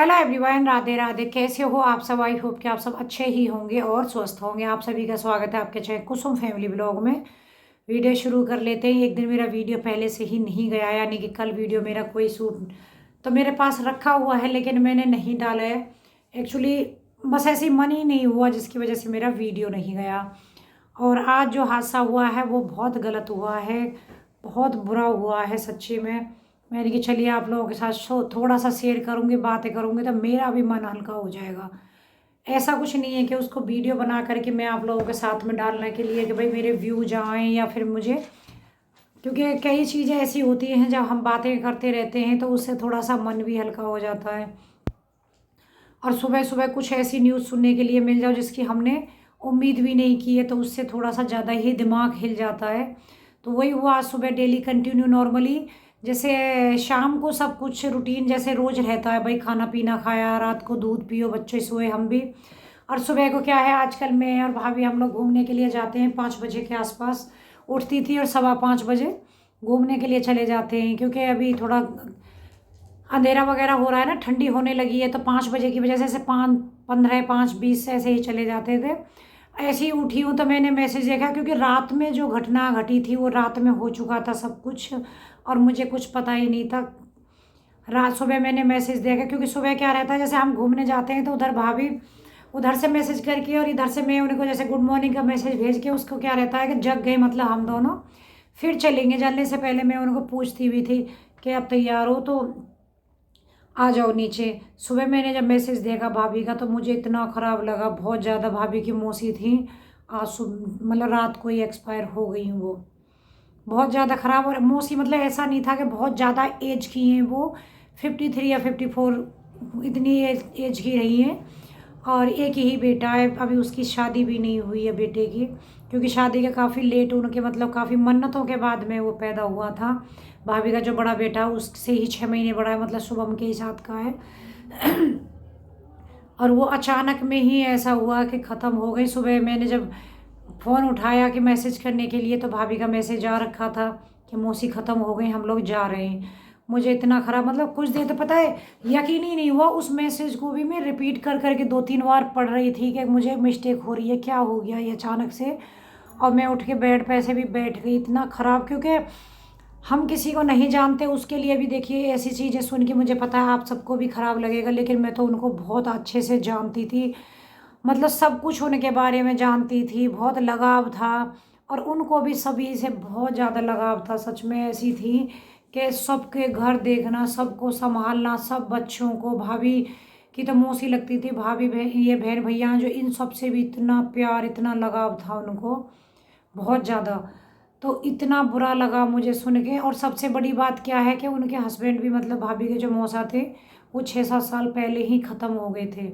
Hello everyone, Radhe Radhe. कैसे हो आप सब? आई होप कि आप सब अच्छे ही होंगे और स्वस्थ होंगे। आप सभी का स्वागत है आपके चैनल कुसुम फैमिली ब्लॉग में। वीडियो शुरू कर लेते हैं। एक दिन मेरा वीडियो पहले से ही नहीं गया, यानी कि कल वीडियो मेरा कोई सूट तो मेरे पास रखा हुआ है, लेकिन मैंने नहीं डाला है एक्चुअली। बस ऐसे ही मन ही नहीं हुआ, जिसकी वजह से मेरा वीडियो नहीं गया। और आज जो हादसा हुआ है वो बहुत गलत हुआ है, बहुत बुरा हुआ है सच्ची में। मैंने कि चलिए आप लोगों के साथ थोड़ा सा शेयर करूँगी, बातें करूँगी तो मेरा भी मन हल्का हो जाएगा। ऐसा कुछ नहीं है कि उसको वीडियो बना करके मैं आप लोगों के साथ में डालने के लिए कि भाई मेरे व्यूज आएँ या फिर मुझे, क्योंकि कई चीज़ें ऐसी होती हैं जब हम बातें करते रहते हैं तो उससे थोड़ा सा मन भी हल्का हो जाता है। और सुबह सुबह कुछ ऐसी न्यूज़ सुनने के लिए मिल जाओ जिसकी हमने उम्मीद भी नहीं की है, तो उससे थोड़ा सा ज़्यादा ही दिमाग हिल जाता है। तो वही हुआ आज सुबह। डेली कंटिन्यू नॉर्मली जैसे शाम को सब कुछ रूटीन जैसे रोज़ रहता है, भाई खाना पीना खाया, रात को दूध पियो, बच्चे सोए, हम भी। और सुबह को क्या है, आजकल मैं और भाभी हम लोग घूमने के लिए जाते हैं। 5 बजे के आसपास उठती थी और 5:15 बजे घूमने के लिए चले जाते हैं, क्योंकि अभी थोड़ा अंधेरा वगैरह हो रहा है ना, ठंडी होने लगी है। तो 5 बजे की वजह से ऐसे 5:15 5:20 ऐसे ही चले जाते थे। ऐसे ही उठी हूँ तो मैंने मैसेज देखा, क्योंकि रात में जो घटना घटी थी वो रात में हो चुका था सब कुछ, और मुझे कुछ पता ही नहीं था। रात सुबह मैंने मैसेज देखा, क्योंकि सुबह क्या रहता है, जैसे हम घूमने जाते हैं तो उधर भाभी उधर से मैसेज करके और इधर से मैं उनको जैसे गुड मॉर्निंग का मैसेज भेज के, उसको क्या रहता है कि जग गए मतलब हम दोनों फिर चलेंगे। चलने से पहले मैं उनको पूछती हुई थी कि आप तैयार हो तो आ जाओ नीचे। सुबह मैंने जब मैसेज देखा भाभी का तो मुझे इतना ख़राब लगा, बहुत ज़्यादा। भाभी की मौसी थी, आज सुबह मतलब रात को ही एक्सपायर हो गई हूँ वो। बहुत ज़्यादा ख़राब। और मौसी मतलब ऐसा नहीं था कि बहुत ज़्यादा एज की हैं वो, 53 या 54 इतनी एज की रही हैं। और एक ही बेटा है, अभी उसकी शादी भी नहीं हुई है बेटे की, क्योंकि शादी के काफ़ी लेट उनके मतलब काफ़ी मन्नतों के बाद में वो पैदा हुआ था। भाभी का जो बड़ा बेटा है उससे ही 6 महीने बड़ा है, मतलब शुभम के ही साथ का है। और वो अचानक में ही ऐसा हुआ कि ख़त्म हो गई। सुबह मैंने जब फ़ोन उठाया कि मैसेज करने के लिए, तो भाभी का मैसेज आ रखा था कि मौसी ख़त्म हो गई, हम लोग जा रहे हैं। मुझे इतना ख़राब, मतलब कुछ देर तो पता है यकीन ही नहीं हुआ। उस मैसेज को भी मैं रिपीट कर करके 2-3 बार पढ़ रही थी कि मुझे मिस्टेक हो रही है, क्या हो गया ये अचानक से। और मैं उठ के बेड पे ऐसे भी बैठ गई, इतना ख़राब। क्योंकि हम किसी को नहीं जानते, उसके लिए भी देखिए ऐसी चीज़ें सुन के मुझे पता है आप सबको भी ख़राब लगेगा, लेकिन मैं तो उनको बहुत अच्छे से जानती थी। मतलब सब कुछ उनके बारे में जानती थी, बहुत लगाव था। और उनको भी सभी से बहुत ज़्यादा लगाव था। सच में ऐसी थी कि सबके घर देखना, सबको संभालना, सब बच्चों को। भाभी की तो मौसी लगती थी, भाभी ये बहन भैया जो, इन सब से भी इतना प्यार, इतना लगाव था उनको, बहुत ज़्यादा। तो इतना बुरा लगा मुझे सुन के। और सबसे बड़ी बात क्या है कि उनके हस्बैंड भी, मतलब भाभी के जो मौसा थे, वो 6-7 साल पहले ही ख़त्म हो गए थे।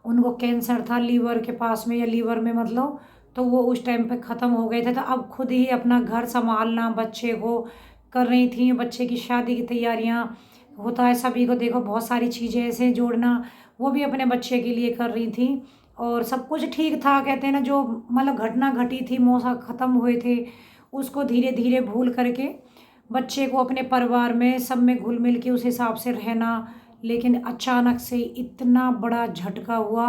उनको कैंसर था लीवर के पास में, या लीवर में मतलब, तो वो उस टाइम पे ख़त्म हो गए थे। तो अब खुद ही अपना घर संभालना, बच्चे को कर रही थी, बच्चे की शादी की तैयारियां, होता है सभी को, देखो बहुत सारी चीज़ें ऐसे जोड़ना, वो भी अपने बच्चे के लिए कर रही थी। और सब कुछ ठीक था, कहते हैं ना, जो मतलब घटना घटी थी, मौसा ख़त्म हुए थे, उसको धीरे धीरे भूल करके बच्चे को अपने परिवार में सब में घुल मिल के उस हिसाब से रहना। लेकिन अचानक से इतना बड़ा झटका हुआ,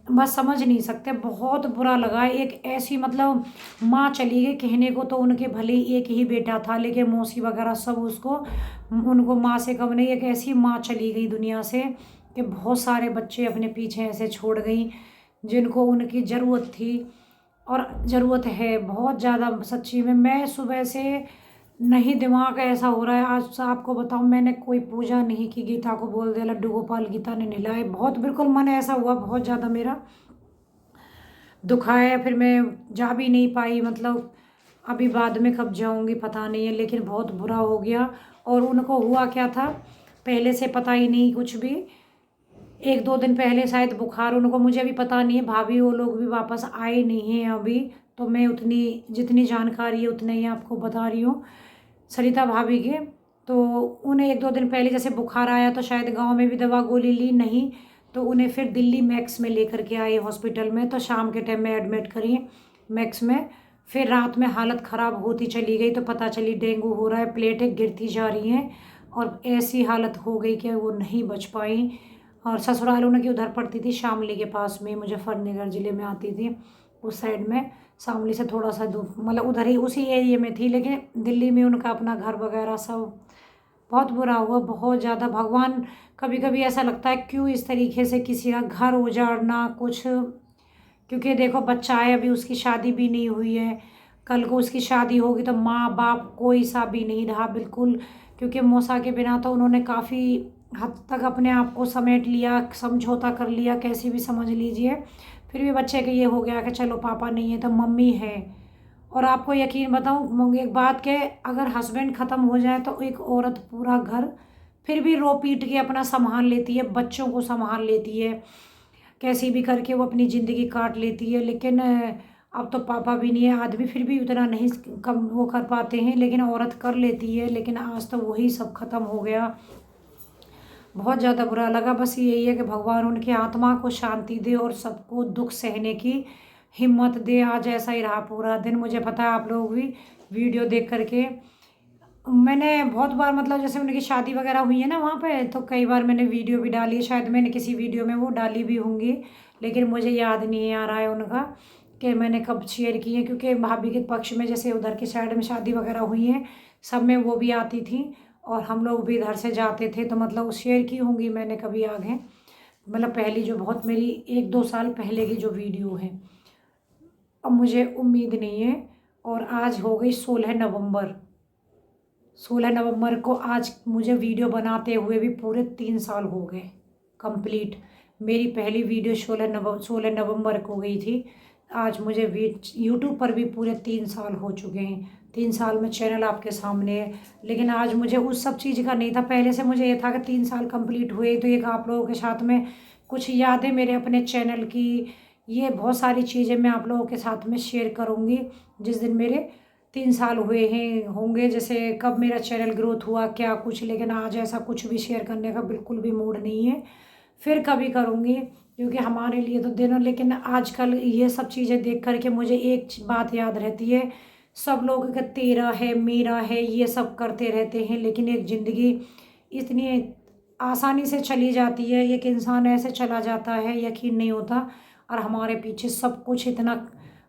बस समझ नहीं सकते, बहुत बुरा लगा। एक ऐसी मतलब माँ चली गई, कहने को तो उनके भले ही एक ही बेटा था, लेकिन मौसी वगैरह सब उसको, उनको माँ से कम नहीं। एक ऐसी माँ चली गई दुनिया से कि बहुत सारे बच्चे अपने पीछे ऐसे छोड़ गई जिनको उनकी ज़रूरत थी, और ज़रूरत है बहुत ज़्यादा सच्ची में। मैं सुबह से नहीं, दिमाग ऐसा हो रहा है आज से आपको बताऊं, मैंने कोई पूजा नहीं की। गीता को बोल दिया लड्डू गोपाल, गीता ने नहलाए, बहुत बिल्कुल मन ऐसा हुआ बहुत ज़्यादा मेरा दुखाया। फिर मैं जा भी नहीं पाई, मतलब अभी बाद में कब जाऊंगी पता नहीं है, लेकिन बहुत बुरा हो गया। और उनको हुआ क्या था पहले से पता ही नहीं कुछ भी। 1-2 दिन पहले शायद बुखार उनको, मुझे भी पता नहीं है। भाभी वो लोग भी वापस आए नहीं हैं अभी, तो मैं उतनी जितनी जानकारी है उतने ही आपको बता रही हूँ। सरिता भाभी के, तो उन्हें 1-2 दिन पहले जैसे बुखार आया, तो शायद गांव में भी दवा गोली ली नहीं, तो उन्हें फिर दिल्ली मैक्स में लेकर के आए हॉस्पिटल में। तो शाम के टाइम में एडमिट करी मैक्स में। फिर रात में हालत ख़राब होती चली गई, तो पता चली डेंगू हो रहा है, प्लेटें गिरती जा रही हैं। और ऐसी हालत हो गई कि वो नहीं बच पाई। और ससुराल उनकी उधर पड़ती थी, शामली के पास में, मुजफ्फरनगर ज़िले में आती थी, उस साइड में। शामली से थोड़ा सा दूर, मतलब उधर ही उसी एरिया में थी, लेकिन दिल्ली में उनका अपना घर वगैरह सब। बहुत बुरा हुआ, बहुत ज़्यादा। भगवान, कभी कभी ऐसा लगता है क्यों इस तरीके से किसी का घर उजाड़ना कुछ। क्योंकि देखो बच्चा है, अभी उसकी शादी भी नहीं हुई है, कल को उसकी शादी होगी तो माँ बाप कोई सा भी नहीं रहा बिल्कुल। क्योंकि मौसा के बिना तो उन्होंने काफ़ी हद तक अपने आप को समेट लिया, समझौता कर लिया, कैसे भी समझ लीजिए। फिर भी बच्चे के ये हो गया कि चलो पापा नहीं है तो मम्मी है। और आपको यकीन बताऊँ एक बात के, अगर हस्बैंड ख़त्म हो जाए तो एक औरत पूरा घर फिर भी रो पीट के अपना संभाल लेती है, बच्चों को संभाल लेती है, कैसी भी करके वो अपनी ज़िंदगी काट लेती है। लेकिन अब तो पापा भी नहीं है, आदमी फिर भी उतना नहीं कम वो कर पाते हैं, लेकिन औरत कर लेती है। लेकिन आज तो वही सब ख़त्म हो गया, बहुत ज़्यादा बुरा लगा। बस यही है कि भगवान उनकी आत्मा को शांति दे और सबको दुख सहने की हिम्मत दे। आज ऐसा ही रहा पूरा दिन, मुझे पता है आप लोग भी वीडियो देख करके। मैंने बहुत बार, मतलब जैसे उनकी शादी वगैरह हुई है ना वहाँ पे, तो कई बार मैंने वीडियो भी डाली है, शायद मैंने किसी वीडियो में वो डाली भी होंगी, लेकिन मुझे याद नहीं आ रहा है उनका कि मैंने कब शेयर की है। क्योंकि भाभी के पक्ष में जैसे उधर की साइड में शादी वगैरह हुई है, सब में वो भी आती थी और हम लोग भी इधर से जाते थे, तो मतलब शेयर की होंगी मैंने कभी आगे। मतलब पहली जो, बहुत मेरी 1-2 साल पहले की जो वीडियो है। अब मुझे उम्मीद नहीं है। और आज हो गई 16 नवंबर। 16 नवंबर को आज मुझे वीडियो बनाते हुए भी पूरे 3 साल हो गए कंप्लीट। मेरी पहली वीडियो 16 नवंबर को गई थी। आज मुझे यूट्यूब पर भी पूरे 3 साल हो चुके हैं। 3 साल में चैनल आपके सामने है। लेकिन आज मुझे उस सब चीज़ का नहीं था, पहले से मुझे ये था कि 3 साल कंप्लीट हुए तो एक आप लोगों के साथ में कुछ यादें मेरे अपने चैनल की, ये बहुत सारी चीज़ें मैं आप लोगों के साथ में शेयर करूँगी जिस दिन मेरे 3 साल हुए हैं होंगे, जैसे कब मेरा चैनल ग्रोथ हुआ क्या कुछ। लेकिन आज ऐसा कुछ भी शेयर करने का बिल्कुल भी मूड नहीं है, फिर कभी करूँगी, क्योंकि हमारे लिए तो दिन। लेकिन आजकल ये सब चीज़ें देख करके मुझे एक बात याद रहती है, सब लोग का तेरा है मेरा है ये सब करते रहते हैं, लेकिन एक ज़िंदगी इतनी आसानी से चली जाती है, एक इंसान ऐसे चला जाता है यकीन नहीं होता। और हमारे पीछे सब कुछ इतना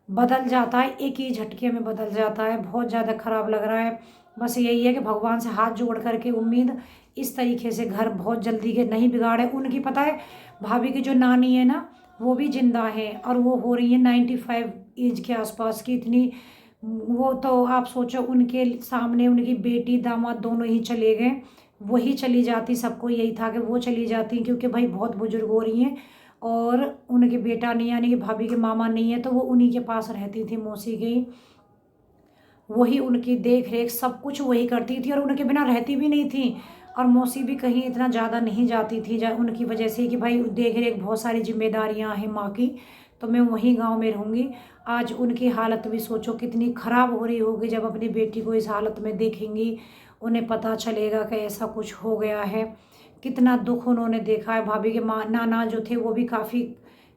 बदल जाता है, एक ही झटके में बदल जाता है, बहुत ज़्यादा ख़राब लग रहा है। बस यही है कि भगवान से हाथ जोड़ करके उम्मीद इस तरीके से घर बहुत जल्दी के नहीं बिगाड़े। उनकी पता है, भाभी की जो नानी है ना वो भी जिंदा है और वो हो रही है 95 एज के आसपास की, इतनी। वो तो आप सोचो, उनके सामने उनकी बेटी दामाद दोनों ही चले गए, वही चली जाती, सबको यही था कि वो चली जाती, क्योंकि भाई बहुत बुजुर्ग हो रही हैं और उनके बेटा नहीं, यानी कि भाभी के मामा नहीं है, तो वो उन्हीं के पास रहती थी, मौसी की। वही उनकी देख रेख सब कुछ वही करती थी और उनके बिना रहती भी नहीं थी। और मौसी भी कहीं इतना ज़्यादा नहीं जाती थी, उनकी वजह से कि भाई देख रेख बहुत सारी जिम्मेदारियां हैं माँ की, तो मैं वहीं गांव में रहूँगी। आज उनकी हालत भी सोचो कितनी ख़राब हो रही होगी, जब अपनी बेटी को इस हालत में देखेंगी, उन्हें पता चलेगा कि ऐसा कुछ हो गया है। कितना दुख उन्होंने देखा है। भाभी के माँ नाना जो थे वो भी काफ़ी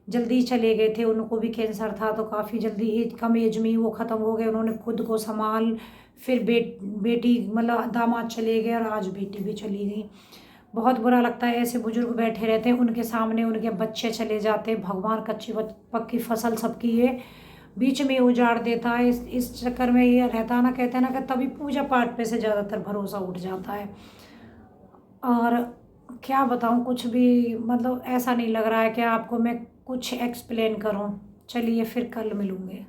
जल्दी चले गए थे, उनको भी कैंसर था, तो काफ़ी जल्दी कम एज में ही वो ख़त्म हो गए। उन्होंने खुद को संभाल, फिर बेटी मतलब दामाद चले गए और आज बेटी भी चली गई। बहुत बुरा लगता है, ऐसे बुजुर्ग बैठे रहते हैं, उनके सामने उनके बच्चे चले जाते हैं। भगवान कच्ची पक्की फसल सबकी है, बीच में उजाड़ देता है। इस चक्कर में ये रहता है ना, कहते हैं ना कि तभी पूजा पाठ पे से ज़्यादातर भरोसा उठ जाता है। और क्या बताऊँ, कुछ भी मतलब ऐसा नहीं लग रहा है कि आपको मैं कुछ एक्सप्लेन करूँ। चलिए फिर कल मिलूँगी।